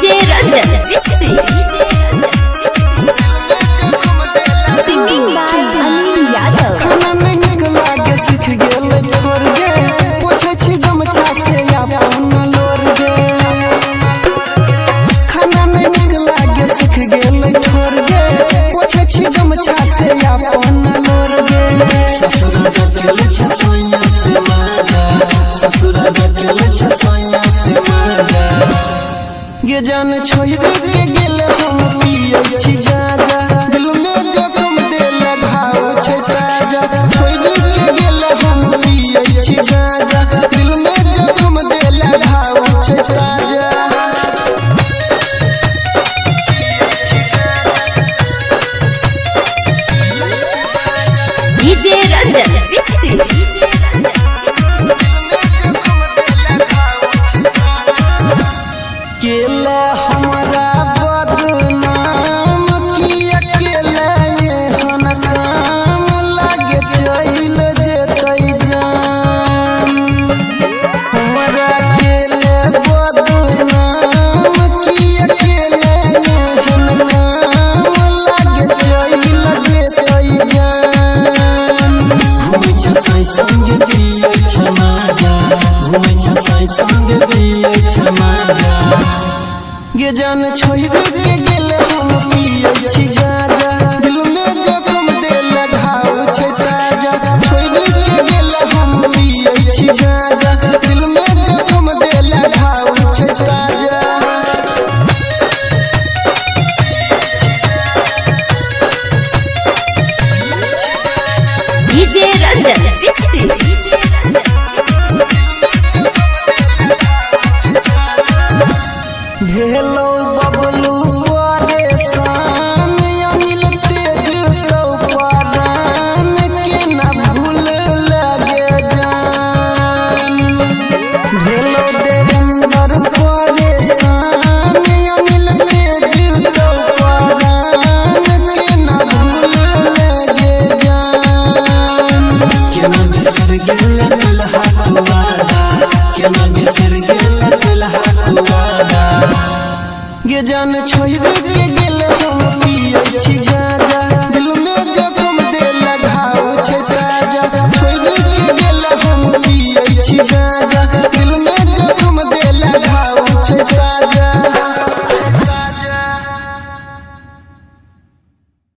DJ Ranjan Crispy. Singing by Anil Yadav. खाना में निक लागे सीख गेल छोड़ गे पूछे छी गमछा से अपन लोर गे खाना में निक लागे सीख गेल छोड़ गे पूछे छी गमछा से अपन लोर गे ससुर जगल छ सोया से माजा ससुर जगल छ सोया से माजा गे जान छोड़ के गेल हम पियै छी गाजा दिल में जखम देल घाव छै ताजा छोड़ के गेल हम पियै छी गाजा दिल में जखम देल घाव छै ताजा DJ Ranjan Crispy. केला हमरा बदनाम किया केला एहन काम लागे चल जेतै जान हमरा केला बदनाम किया केला एहन काम लागे चल जेतै जान घुमै छ साई संग दियै छ माजा घुमै छ साई संग दियै छ माजा गे जान छोड़ के गेल हम पियै छी गाजा दिल में जखम देल घाव छै ताजा छोड़ के गेल हम पियै छी गाजा दिल में जखम देल घाव छै ताजा DJ